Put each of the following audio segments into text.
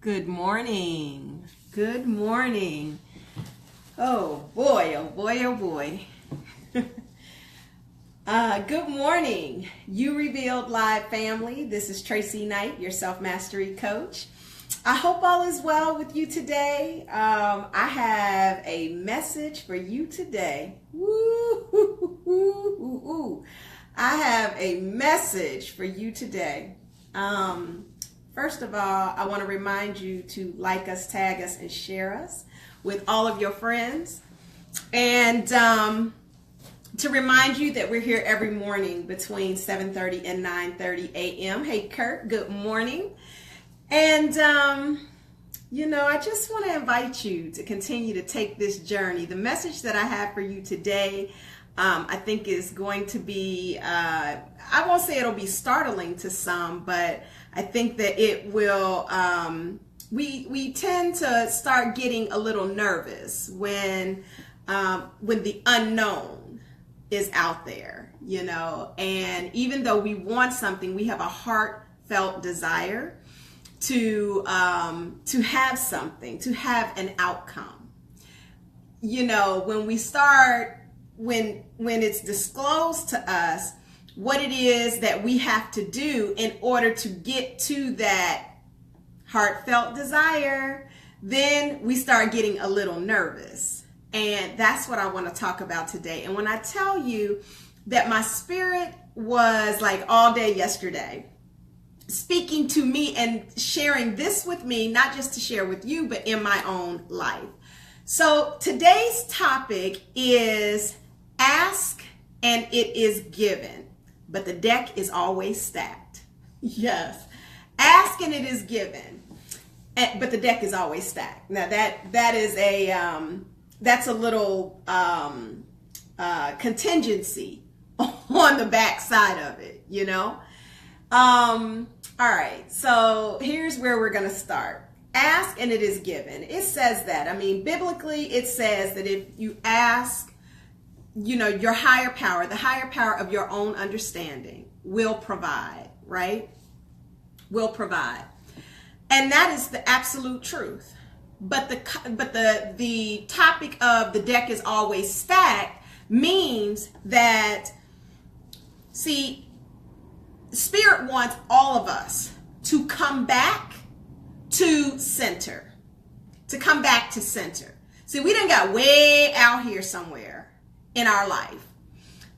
Good morning. Good morning. Oh boy, oh boy, oh boy. Good morning, You Revealed Live family. This is Tracy Knight, your self-mastery coach. I hope all is well with you today. I have a message for you today. Woo-hoo-hoo-hoo-hoo. I have a message for you today. First of all, I want to remind you to like us, tag us, and share us with all of your friends. And to remind you that we're here every morning between 7:30 and 9:30 a.m. Hey, Kurt, good morning. And, I just want to invite you to continue to take this journey. The message that I have for you today, I think is going to be, I won't say it'll be startling to some, but I think that it will, we tend to start getting a little nervous when the unknown is out there, and even though we want something, we have a heartfelt desire to have something, to have an outcome. When we start, when it's disclosed to us what it is that we have to do in order to get to that heartfelt desire, then we start getting a little nervous. And that's what I want to talk about today. And when I tell you that my spirit was like all day yesterday, speaking to me and sharing this with me, not just to share with you, but in my own life. So today's topic is ask and it is given, but the deck is always stacked. Yes, ask and it is given, but the deck is always stacked. Now that is that's a little contingency on the back side of it, All right, so here's where we're going to start. Ask and it is given. It says that. Biblically, it says that if you ask, your higher power, the higher power of your own understanding will provide, right? Will provide. And that is the absolute truth. But the topic of the deck is always stacked means that, see, Spirit wants all of us to come back to center, See, we done got way out here somewhere in our life.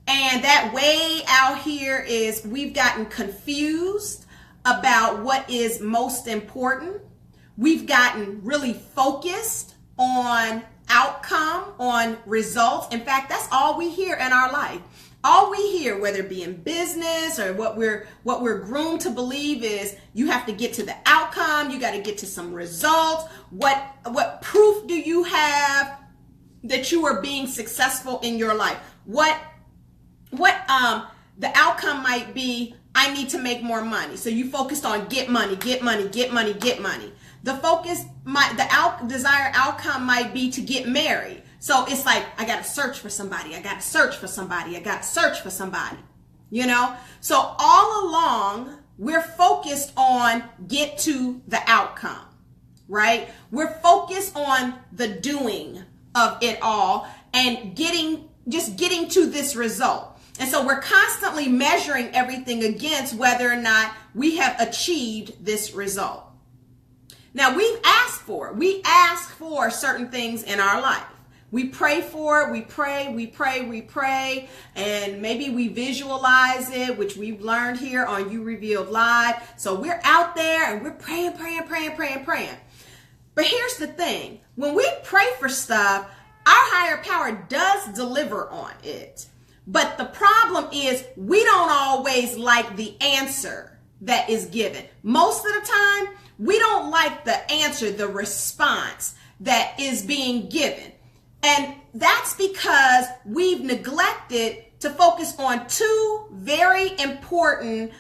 And that way out here is we've gotten confused about what is most important. We've gotten really focused on outcome, on results. In fact, that's all we hear in our life. All we hear, whether it be in business or what we're groomed to believe, is you have to get to the outcome, you got to get to some results. What proof do you have that you are being successful in your life? What the outcome might be, I need to make more money. So you focused on get money, get money, get money, get money. The desired outcome might be to get married. So it's like, I got to search for somebody. I got to search for somebody. I got to search for somebody, So all along, we're focused on get to the outcome, right? We're focused on the doing of it all and getting to this result. And so we're constantly measuring everything against whether or not we have achieved this result. Now, we ask for certain things in our life. We pray for it, we pray, and maybe we visualize it, which we've learned here on You Revealed Live. So we're out there and we're praying. But here's the thing. When we pray for stuff, our higher power does deliver on it. But the problem is we don't always like the answer that is given. Most of the time, we don't like the answer, the response that is being given. And that's because we've neglected to focus on two very important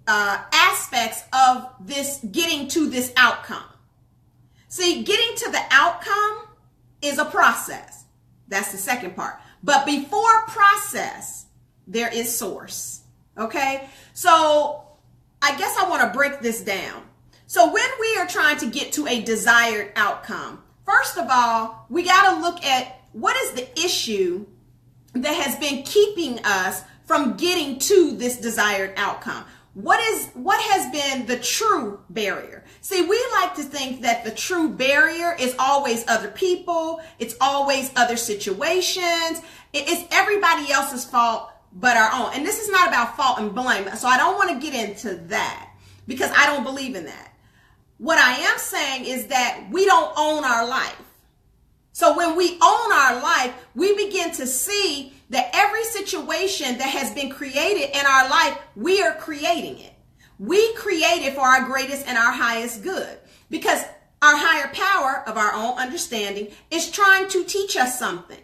aspects of this getting to this outcome. See, getting to the outcome is a process. That's the second part. But before process, there is source. Okay? So I guess I want to break this down. So when we are trying to get to a desired outcome, first of all, we got to look at what is the issue that has been keeping us from getting to this desired outcome. What has been the true barrier? See, we like to think that the true barrier is always other people. It's always other situations. It's everybody else's fault but our own. And this is not about fault and blame. So I don't want to get into that because I don't believe in that. What I am saying is that we don't own our life. So when we own our life, we begin to see that every situation that has been created in our life, we are creating it. We create it for our greatest and our highest good because our higher power of our own understanding is trying to teach us something,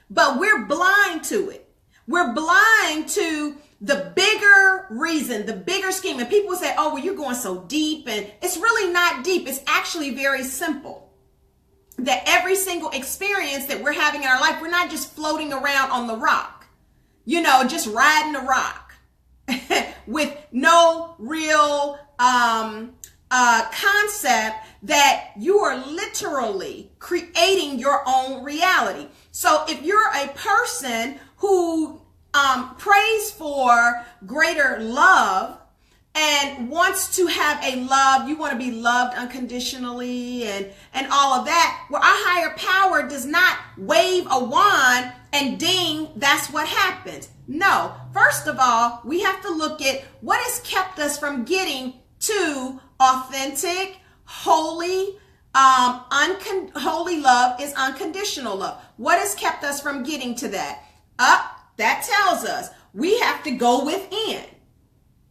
but we're blind to it. We're blind to the bigger reason, the bigger scheme. And people say, oh, well, you're going so deep. And it's really not deep. It's actually very simple. That every single experience that we're having in our life, we're not just floating around on the rock, just riding the rock with no real concept that you are literally creating your own reality. So if you're a person who prays for greater love and wants to have a love, you want to be loved unconditionally and all of that, where our higher power does not wave a wand and ding, that's what happens. No, first of all, we have to look at what has kept us from getting to authentic, holy, holy love is unconditional love. What has kept us from getting to that? That tells us we have to go within.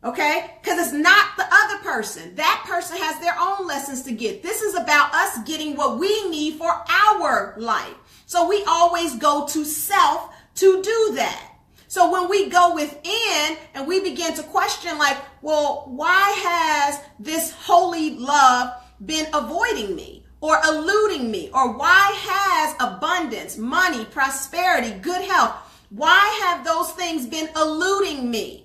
Okay? Because it's not the other person. That person has their own lessons to get. This is about us getting what we need for our life. So we always go to self to do that. So when we go within and we begin to question like, well, why has this holy love been avoiding me or eluding me? Or why has abundance, money, prosperity, good health, why have those things been eluding me?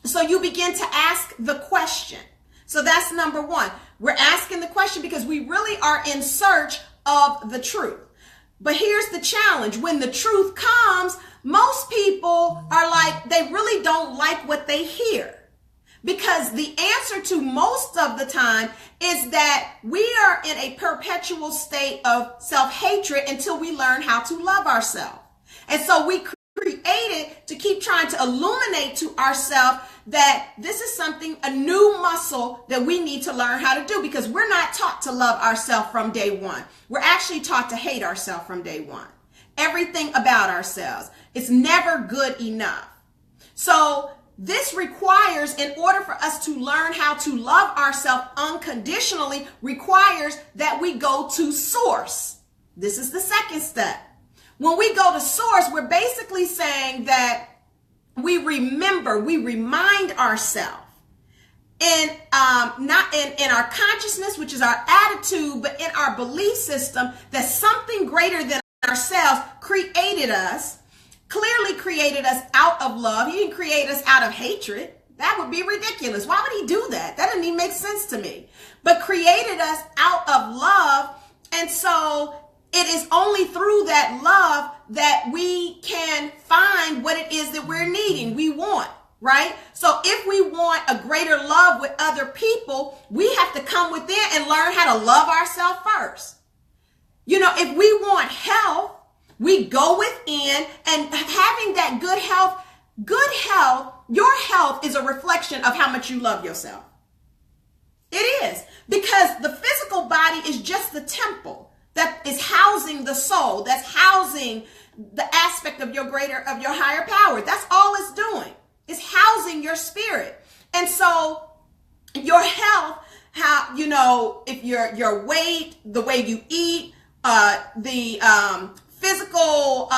So you begin to ask the question. So that's number one. We're asking the question because we really are in search of the truth. But here's the challenge. When the truth comes, most people are like, they really don't like what they hear. Because the answer to most of the time is that we are in a perpetual state of self-hatred until we learn how to love ourselves. And so we created to keep trying to illuminate to ourselves that this is something, a new muscle that we need to learn how to do, because we're not taught to love ourselves from day one. We're actually taught to hate ourselves from day one. Everything about ourselves. It's never good enough. So this requires, in order for us to learn how to love ourselves unconditionally, requires that we go to source. This is the second step. When we go to source, we're basically saying that we remember, we remind ourselves not in our consciousness, which is our attitude, but in our belief system that something greater than ourselves created us, clearly created us out of love. He didn't create us out of hatred. That would be ridiculous. Why would he do that? That doesn't even make sense to me. But created us out of love. And so it is only through that love that we can find what it is that we're needing, we want, right? So if we want a greater love with other people, we have to come within and learn how to love ourselves first. If we want health, we go within, and having that good health, your health is a reflection of how much you love yourself. It is, because the physical body is just the temple that is housing the soul, that's housing the aspect of your higher power. That's all it's doing. It's housing your spirit. And so your health, if your weight, the way you eat, the physical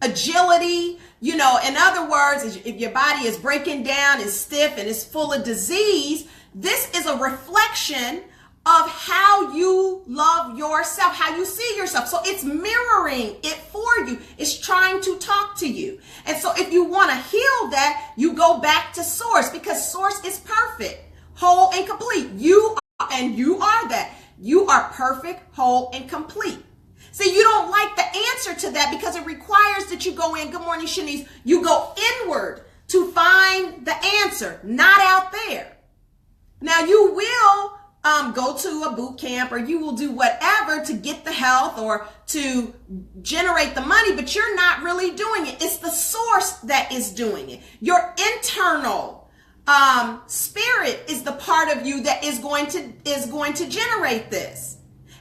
agility, in other words, if your body is breaking down, is stiff, and is full of disease, this is a reflection of how you love yourself, how you see yourself. So it's mirroring it for you. It's trying to talk to you. And so if you want to heal that, you go back to source, because source is perfect, whole, and complete. You and you are that. You are perfect, whole, and complete. See, you don't like the answer to that because it requires that you go in. Good morning, Shanice. You go inward to find the answer, not out there. Now, you will go to a boot camp, or you will do whatever to get the health or to generate the money, but you're not really doing it. It's the source that is doing it. Your internal spirit is the part of you that is going to generate this.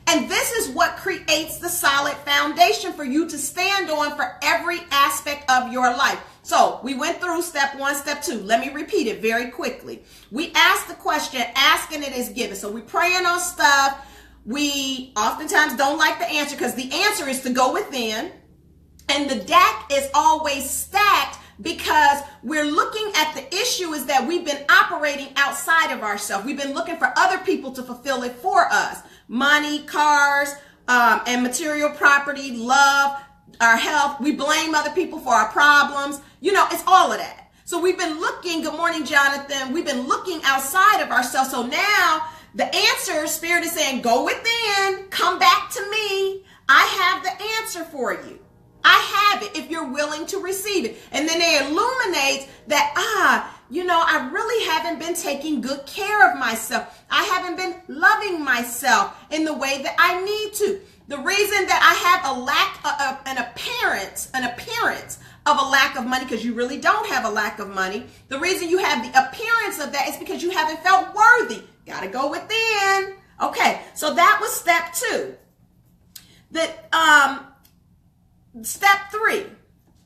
And this is what creates the solid foundation for you to stand on for every aspect of your life. So we went through step 1, step 2. Let me repeat it very quickly. We asked the question, asking it is given. So we praying on stuff. We oftentimes don't like the answer because the answer is to go within. And the deck is always stacked because we're looking at the issue is that we've been operating outside of ourselves. We've been looking for other people to fulfill it for us. Money, cars, and material property, love, our health. We blame other people for our problems. You know, it's all of that. So we've been looking, good morning, Jonathan. We've been looking outside of ourselves. So now the answer, Spirit is saying, go within, come back to me. I have the answer for you. I have it if you're willing to receive it. And then they illuminate that, I really haven't been taking good care of myself. I haven't been loving myself in the way that I need to. The reason that I have an appearance of a lack of money, because you really don't have a lack of money. The reason you have the appearance of that is because you haven't felt worthy. Got to go within. Okay, so that was step 2. Step 3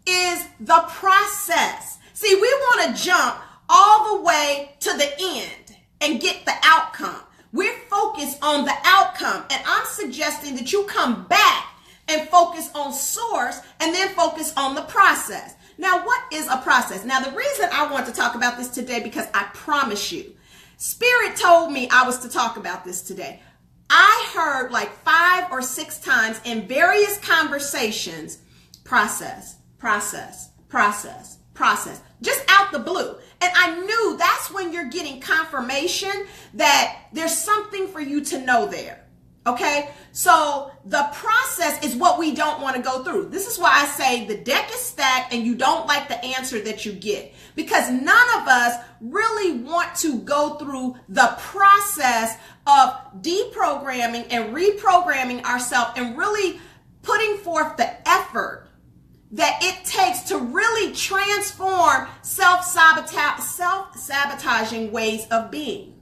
is the process. See, we want to jump all the way to the end and get the outcome. We're focused on the outcome, and I'm suggesting that you come back and focus on source and then focus on the process. Now, what is a process? Now, the reason I want to talk about this today, because I promise you, Spirit told me I was to talk about this today. I heard like 5 or 6 times in various conversations, process, just out the blue. And I knew that's when you're getting confirmation that there's something for you to know there. Okay, so the process is what we don't want to go through. This is why I say the deck is stacked and you don't like the answer that you get, because none of us really want to go through the process of deprogramming and reprogramming ourselves and really putting forth the effort that it takes to really transform self-sabotaging ways of being.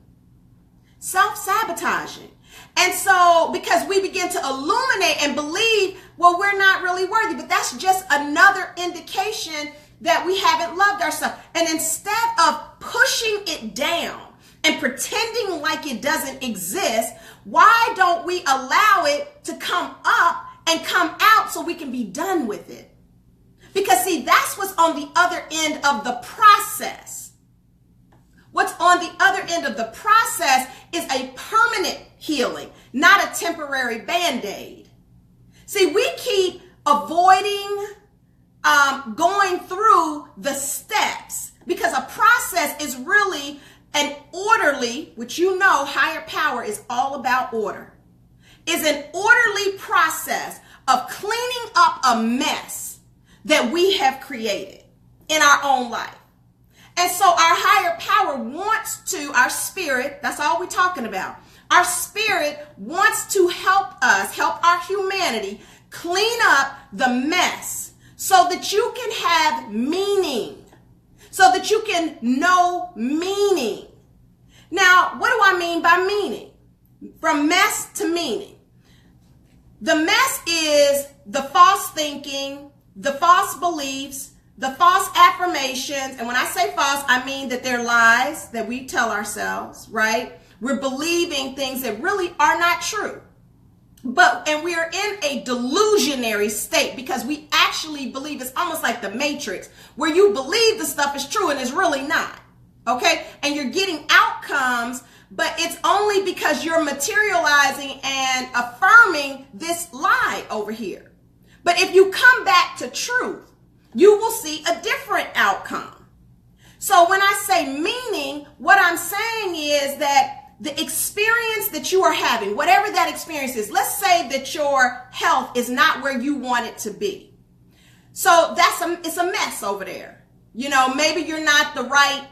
Self-sabotaging. And so, because we begin to illuminate and believe, well, we're not really worthy, but that's just another indication that we haven't loved ourselves. And instead of pushing it down and pretending like it doesn't exist, why don't we allow it to come up and come out so we can be done with it? Because see, that's what's on the other end of the process. What's on the other end of the process is a permanent healing, not a temporary Band-Aid. See, we keep avoiding going through the steps because a process is really an orderly, which you know higher power is all about order, is an orderly process of cleaning up a mess that we have created in our own life. And so our higher power wants to, our spirit, that's all we're talking about. Our spirit wants to help us, help our humanity clean up the mess so that you can have meaning, so that you can know meaning. Now, what do I mean by meaning? From mess to meaning. The mess is the false thinking, the false beliefs, the false affirmations. And when I say false, I mean that they're lies that we tell ourselves, right? We're believing things that really are not true. And we are in a delusionary state because we actually believe, it's almost like the Matrix, where you believe the stuff is true and it's really not. Okay? And you're getting outcomes, but it's only because you're materializing and affirming this lie over here. But if you come back to truth, you will see a different outcome. So when I say meaning, what I'm saying is that the experience that you are having, whatever that experience is, let's say that your health is not where you want it to be. So it's a mess over there. You know, maybe you're not the right,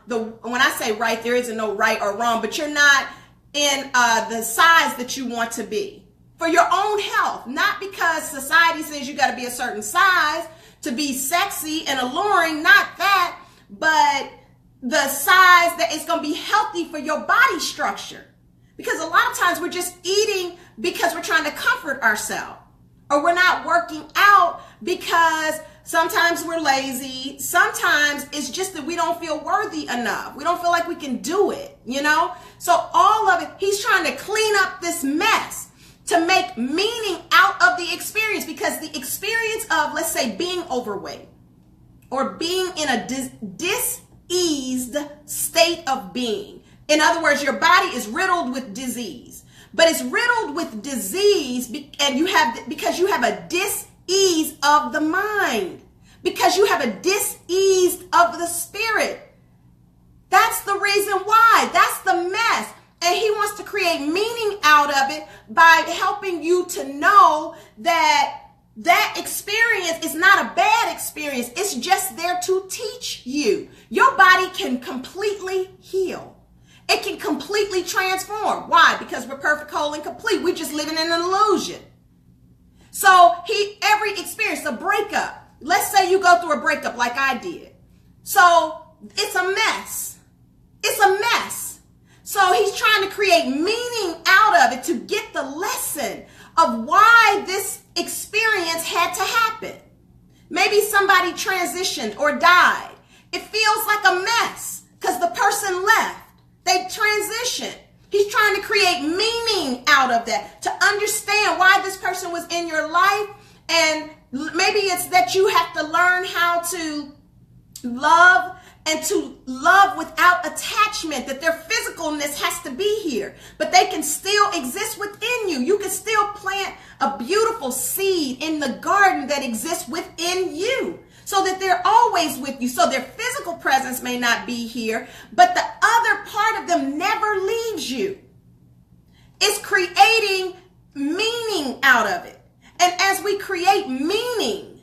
when I say right, there isn't no right or wrong, but you're not in the size that you want to be for your own health, not because society says you got to be a certain size to be sexy and alluring, not that, but the size that is going to be healthy for your body structure. Because a lot of times we're just eating because we're trying to comfort ourselves, or we're not working out because sometimes we're lazy. Sometimes it's just that we don't feel worthy enough. We don't feel like we can do it, you know? So all of it, he's trying to clean up this mess to make meaning out of the experience, because the experience of, let's say, being overweight or being in a diseased state of being. In other words, your body is riddled with disease, but it's riddled with disease because you have a dis-ease of the mind, because you have a dis-ease of the spirit. That's the reason why. That's the mess. And he wants to create meaning out of it by helping you to know that that experience is not a bad experience. It's just there to teach you. Your body can completely heal. It can completely transform. Why? Because we're perfect, whole, and complete. We're just living in an illusion. So every experience, a breakup. Let's say you go through a breakup like I did. So it's a mess. It's a mess. So he's trying to create meaning out of it to get the lesson of why this experience had to happen. Maybe somebody transitioned or died. It feels like a mess because the person left. They transitioned. He's trying to create meaning out of that, to understand why this person was in your life. And maybe it's that you have to learn how to love, and to love without attachment, that their physicalness has to be here, but they can still exist within you. You can still plant a beautiful seed in the garden that exists within you, so that they're always with you. So their physical presence may not be here, but the other part of them never leaves you. It's creating meaning out of it. And as we create meaning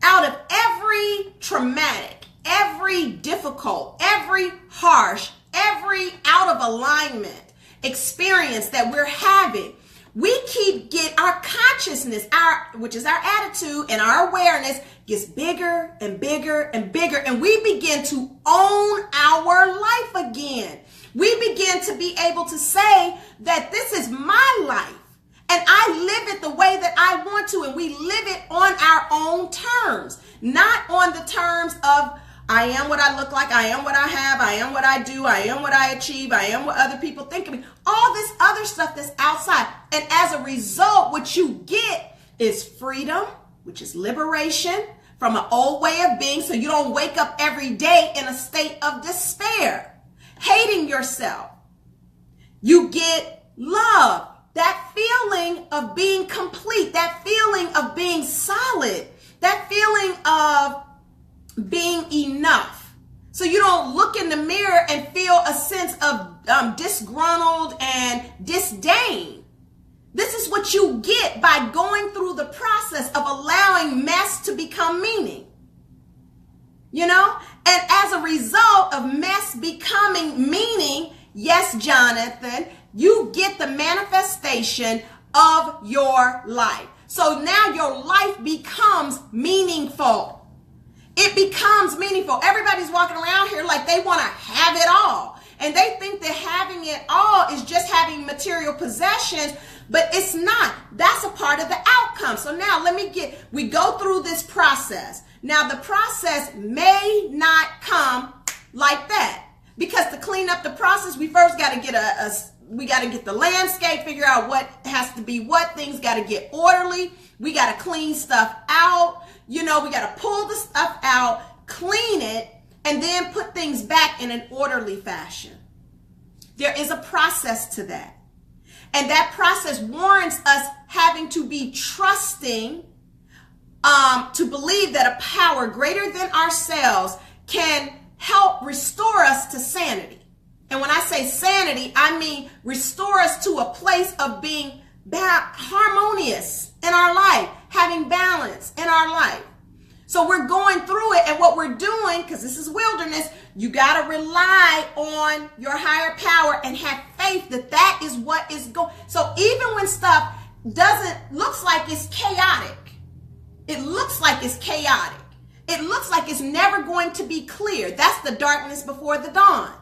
out of every traumatic, every difficult, every harsh, every out of alignment experience that we're having, we get our consciousness, which is our attitude and our awareness, gets bigger and bigger and bigger, and we begin to own our life again. We begin to be able to say that this is my life, and I live it the way that I want to, and we live it on our own terms, not on the terms of I am what I look like, I am what I have, I am what I do, I am what I achieve, I am what other people think of me. All this other stuff that's outside. And as a result, what you get is freedom, which is liberation from an old way of being, so you don't wake up every day in a state of despair, hating yourself. You get love, that feeling of being complete, that feeling of being solid, that feeling of being enough. So you don't look in the mirror and feel a sense of disgruntled and disdain. This is what you get by going through the process of allowing mess to become meaning. You know? And as a result of mess becoming meaning, yes, Jonathan, you get the manifestation of your life. So now your life becomes meaningful. It becomes meaningful. Everybody's walking around here like they want to have it all. And they think that having it all is just having material possessions, but it's not. That's a part of the outcome. So now we go through this process. Now the process may not come like that, because to clean up the process, we first got to get we got to get the landscape, figure out what has to be what, things got to get orderly. We got to clean stuff out. You know, we got to pull the stuff out, clean it, and then put things back in an orderly fashion. There is a process to that. And that process warrants us having to be trusting, to believe that a power greater than ourselves can help restore us to sanity. And when I say sanity, I mean restore us to a place of being harmonious in our life, having balance in our life. So we're going through it, and what we're doing, because this is wilderness, you got to rely on your higher power and have faith that that is what is going. So even when stuff looks like it's chaotic, it looks like it's chaotic. It looks like it's never going to be clear. That's the darkness before the dawn.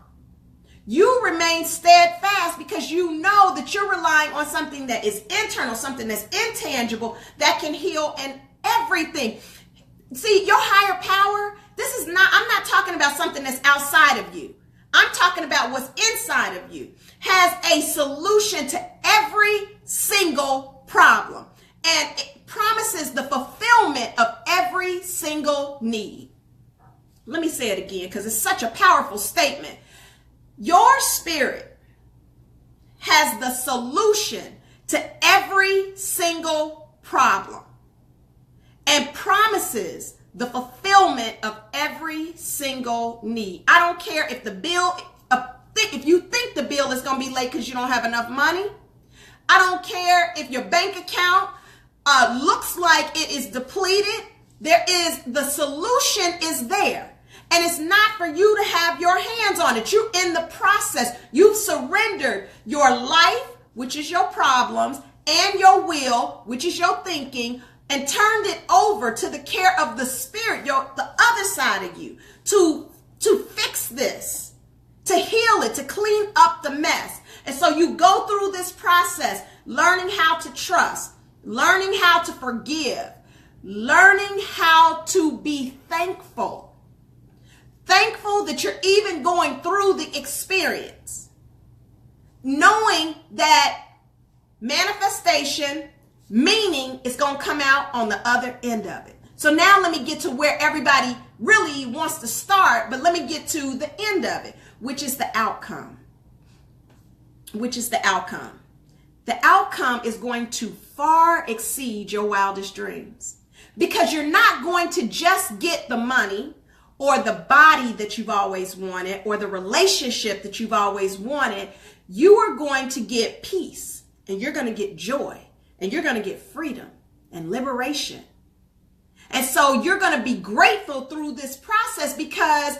You remain steadfast because you know that you're relying on something that is internal, something that's intangible, that can heal and everything. See, your higher power, I'm not talking about something that's outside of you. I'm talking about what's inside of you, has a solution to every single problem. And it promises the fulfillment of every single need. Let me say it again because it's such a powerful statement. Your spirit has the solution to every single problem and promises the fulfillment of every single need. I don't care if the bill, if you think the bill is going to be late because you don't have enough money. I don't care if your bank account looks like it is depleted. The solution is there. And it's not for you to have your hands on it. You're in the process. You've surrendered your life, which is your problems, and your will, which is your thinking, and turned it over to the care of the spirit, the other side of you, to fix this, to heal it, to clean up the mess. And so you go through this process, learning how to trust, learning how to forgive, learning how to be thankful. Thankful that you're even going through the experience, knowing that manifestation, meaning, is going to come out on the other end of it. So now let me get to where everybody really wants to start, but let me get to the end of it, which is the outcome. The outcome is going to far exceed your wildest dreams, because you're not going to just get the money or the body that you've always wanted or the relationship that you've always wanted. You are going to get peace, and you're going to get joy, and you're going to get freedom and liberation. And so you're going to be grateful through this process, because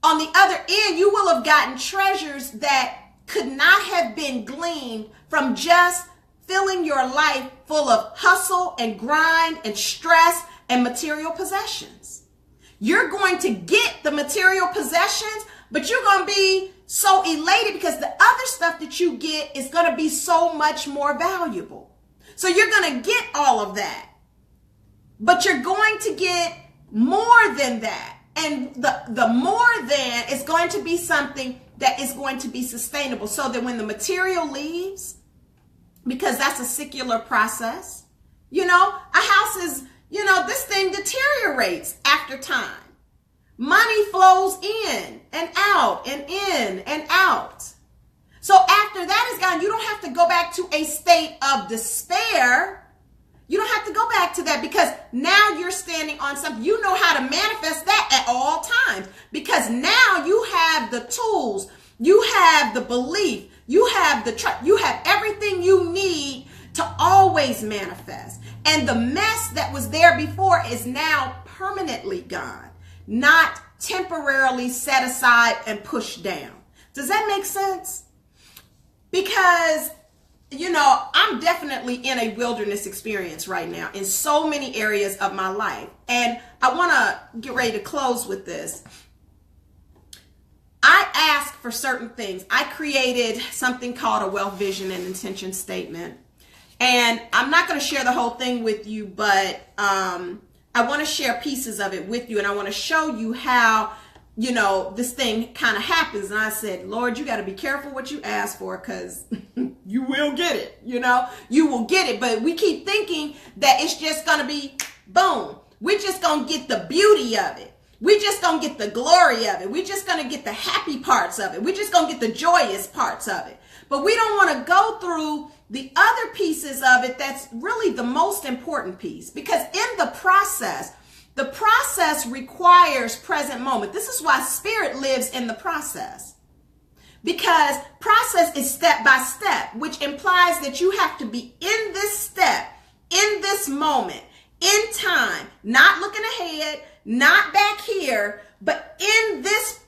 on the other end, you will have gotten treasures that could not have been gleaned from just filling your life full of hustle and grind and stress and material possessions. You're going to get the material possessions, but you're going to be so elated because the other stuff that you get is going to be so much more valuable. So you're going to get all of that, but you're going to get more than that. And the more than is going to be something that is going to be sustainable, so that when the material leaves, because that's a secular process, a house is, this thing deteriorates after time. Money flows in and out and in and out. So after that is gone, you don't have to go back to a state of despair. You don't have to go back to that, because now you're standing on something. You know how to manifest that at all times, because now you have the tools, you have the belief, you have the trust, you have everything you need to always manifest. And the mess that was there before is now permanently gone, not temporarily set aside and pushed down. Does that make sense? Because, I'm definitely in a wilderness experience right now in so many areas of my life. And I want to get ready to close with this. I ask for certain things. I created something called a wealth vision and intention statement. And I'm not going to share the whole thing with you, but I want to share pieces of it with you. And I want to show you how, this thing kind of happens. And I said, Lord, you got to be careful what you ask for, because you will get it. You will get it. But we keep thinking that it's just going to be boom. We're just going to get the beauty of it. We're just going to get the glory of it. We're just going to get the happy parts of it. We're just going to get the joyous parts of it. But we don't want to go through the other pieces of it that's really the most important piece, because in the process requires present moment. This is why spirit lives in the process, because process is step by step, which implies that you have to be in this step, in this moment, in time, not looking ahead, not back here, but in this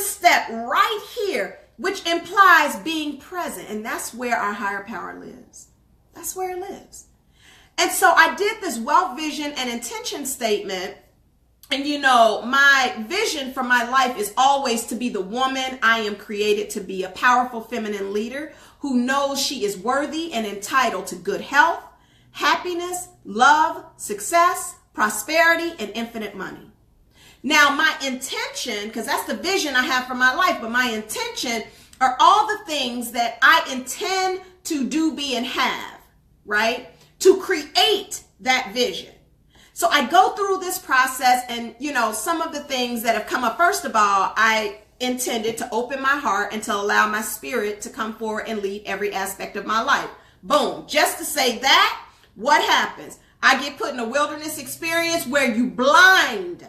step right here, which implies being present. And that's where our higher power lives. That's where it lives. And so I did this wealth vision and intention statement. And you know, my vision for my life is always to be the woman I am created to be, a powerful feminine leader who knows she is worthy and entitled to good health, happiness, love, success, prosperity, and infinite money. Now, my intention, because that's the vision I have for my life, but my intention are all the things that I intend to do, be, and have, right? To create that vision. So I go through this process, and, you know, some of the things that have come up, first of all, I intended to open my heart and to allow my spirit to come forward and lead every aspect of my life. Boom. Just to say that, what happens? I get put in a wilderness experience where you're blind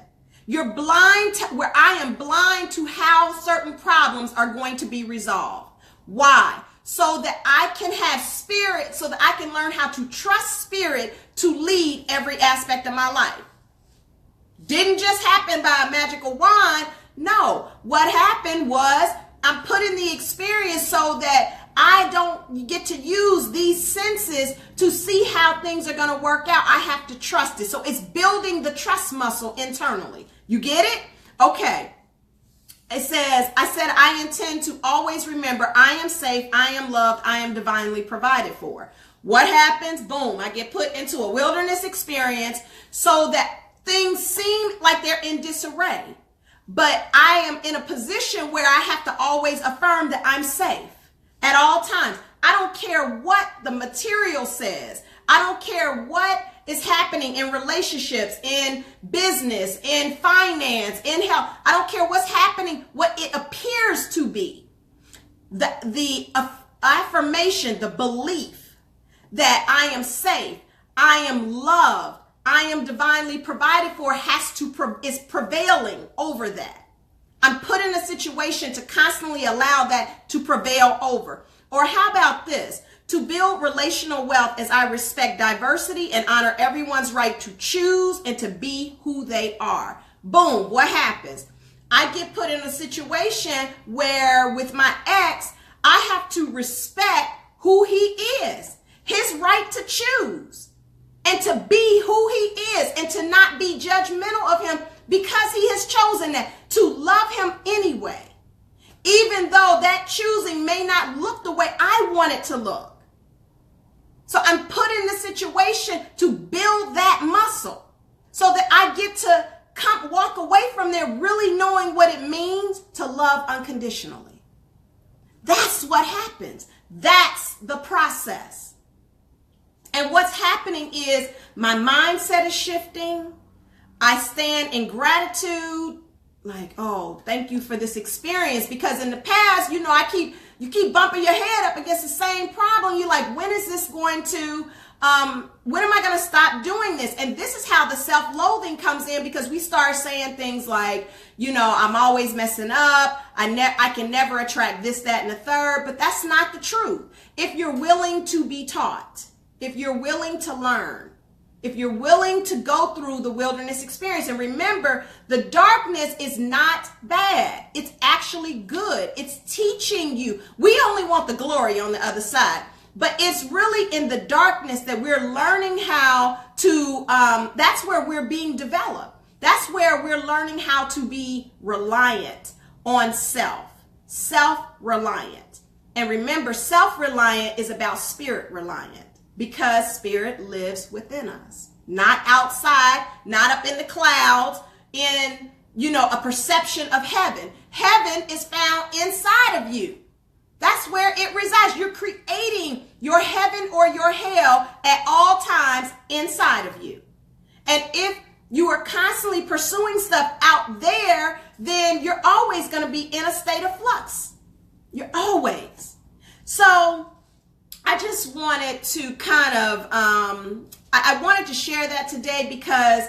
to, where I am blind to how certain problems are going to be resolved. Why? So that I can have spirit, so that I can learn how to trust spirit to lead every aspect of my life. Didn't just happen by a magical wand. No, what happened was I'm put in the experience so that I don't get to use these senses to see how things are going to work out. I have to trust it. So it's building the trust muscle internally. You get it? Okay. It says, I intend to always remember I am safe, I am loved, I am divinely provided for. What happens? Boom, I get put into a wilderness experience so that things seem like they're in disarray. But I am in a position where I have to always affirm that I'm safe at all times. I don't care what the material says. I don't care what is happening in relationships, in business, in finance, in health. I don't care what's happening, what it appears to be. The affirmation, the belief that I am safe, I am loved, I am divinely provided for is prevailing over that. I'm put in a situation to constantly allow that to prevail over. Or how about this? To build relational wealth as I respect diversity and honor everyone's right to choose and to be who they are. Boom, what happens? I get put in a situation where with my ex, I have to respect who he is, his right to choose and to be who he is and to not be judgmental of him because he has chosen that, to love him anyway, even though that choosing may not look the way I want it to look. So I'm put in the situation to build that muscle so that I get to walk away from there really knowing what it means to love unconditionally. That's what happens. That's the process. And what's happening is my mindset is shifting. I stand in gratitude, like, oh, thank you for this experience. Because in the past, you know, you keep bumping your head up against the same problem. You're like, when is this going to, when am I going to stop doing this? And this is how the self-loathing comes in, because we start saying things like, you know, I'm always messing up. I can never attract this, that, and the third. But that's not the truth. If you're willing to be taught, if you're willing to learn, if you're willing to go through the wilderness experience. And remember, the darkness is not bad. It's actually good. It's teaching you. We only want the glory on the other side. But it's really in the darkness that we're learning how to, that's where we're being developed. That's where we're learning how to be reliant on self-reliant. And remember, self-reliant is about spirit-reliant. Because spirit lives within us, not outside, not up in the clouds, in, you know, a perception of heaven. Heaven is found inside of you. That's where it resides. You're creating your heaven or your hell at all times inside of you. And if you are constantly pursuing stuff out there, then you're always going to be in a state of flux. You're always. So I just wanted to kind of, I wanted to share that today because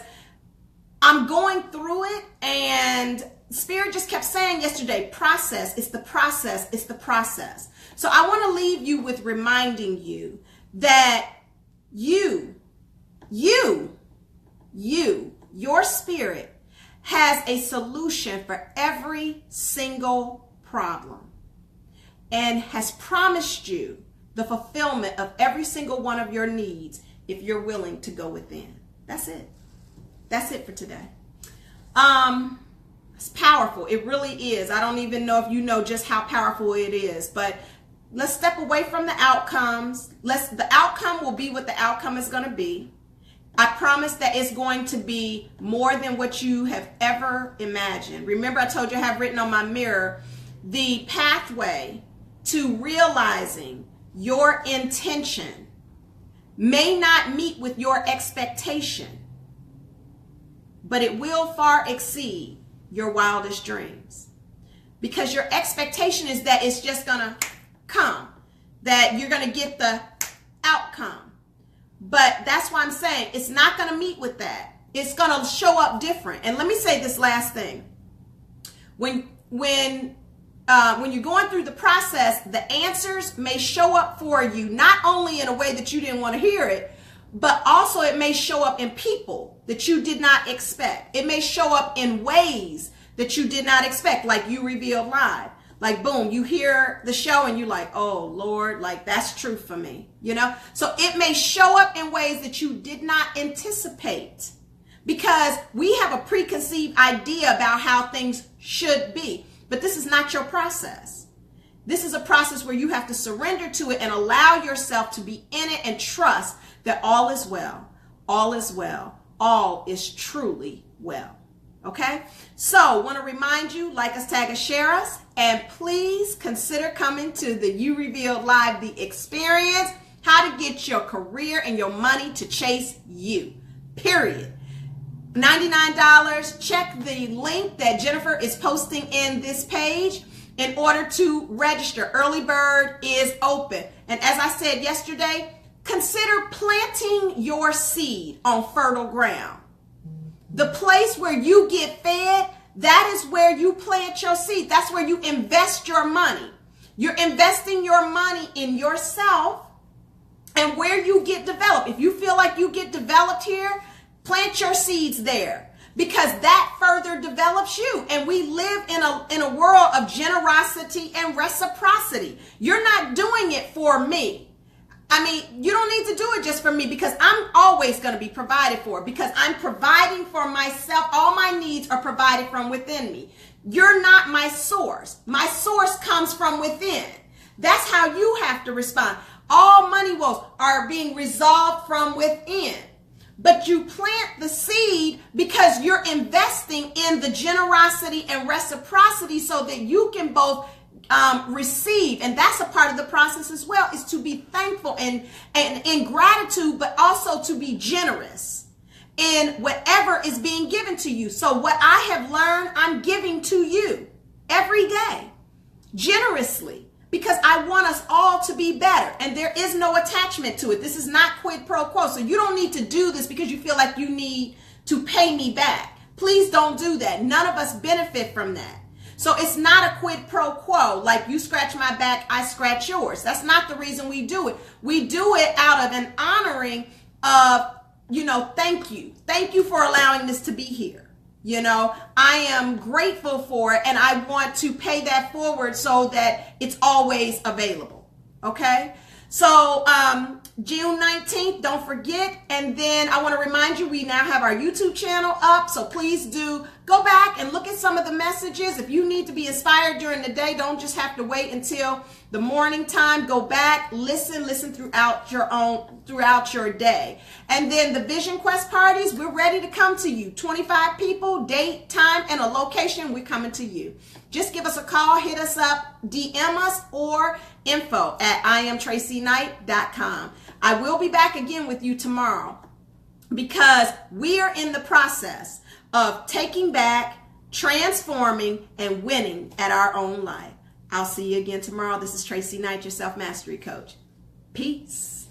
I'm going through it, and Spirit just kept saying yesterday, process, it's the process, it's the process. So I want to leave you with reminding you that your spirit has a solution for every single problem and has promised you the fulfillment of every single one of your needs if you're willing to go within. That's it. That's it for today. It's powerful. It really is. I don't even know if you know just how powerful it is, but let's step away from the outcomes. The outcome will be what the outcome is going to be. I promise that it's going to be more than what you have ever imagined. Remember, I told you I have written on my mirror the pathway to realizing your intention may not meet with your expectation, but it will far exceed your wildest dreams. Because your expectation is that it's just gonna come, that you're gonna get the outcome. But that's why I'm saying it's not gonna meet with that. It's gonna show up different. And let me say this last thing. When you're going through the process, the answers may show up for you, not only in a way that you didn't want to hear it, but also it may show up in people that you did not expect. It may show up in ways that you did not expect, like You Revealed Live. Like, boom, you hear the show and you're like, oh, Lord, like that's true for me, you know? So it may show up in ways that you did not anticipate because we have a preconceived idea about how things should be. But this is not your process. This is a process where you have to surrender to it and allow yourself to be in it and trust that all is well, all is well, all is truly well. Okay? So, want to remind you, like us, tag us, share us, and please consider coming to the You Revealed Live, the experience, how to get your career and your money to chase you. Period. $99. Check the link that Jennifer is posting in this page in order to register. Early bird is open. And as I said yesterday, consider planting your seed on fertile ground. The place where you get fed, that is where you plant your seed. That's where you invest your money. You're investing your money in yourself and where you get developed. If you feel like you get developed here, plant your seeds there because that further develops you. And we live in a world of generosity and reciprocity. You're not doing it for me. I mean, you don't need to do it just for me because I'm always going to be provided for because I'm providing for myself. All my needs are provided from within me. You're not my source. My source comes from within. That's how you have to respond. All money woes are being resolved from within. But you plant the seed because you're investing in the generosity and reciprocity so that you can both receive. And that's a part of the process as well, is to be thankful and in gratitude, but also to be generous in whatever is being given to you. So what I have learned, I'm giving to you every day generously because I want us all to be better. And there is no attachment to it. This is not quid pro quo. So you don't need to do this because you feel like you need to pay me back. Please don't do that. None of us benefit from that. So it's not a quid pro quo, like you scratch my back, I scratch yours. That's not the reason we do it. We do it out of an honoring of, thank you. Thank you for allowing this to be here. I am grateful for it and I want to pay that forward so that it's always available. Okay? So June 19th, don't forget. And then I want to remind you, we now have our YouTube channel up. So please do go back and look at some of the messages. If you need to be inspired during the day, don't just have to wait until the morning time. Go back, listen throughout your day. And then the Vision Quest parties, we're ready to come to you. 25 people, date, time, and a location. We're coming to you. Just give us a call, hit us up, DM us, or info@IamTracyKnight.com. I will be back again with you tomorrow because we are in the process of taking back, transforming, and winning at our own life. I'll see you again tomorrow. This is Tracy Knight, your self-mastery coach. Peace.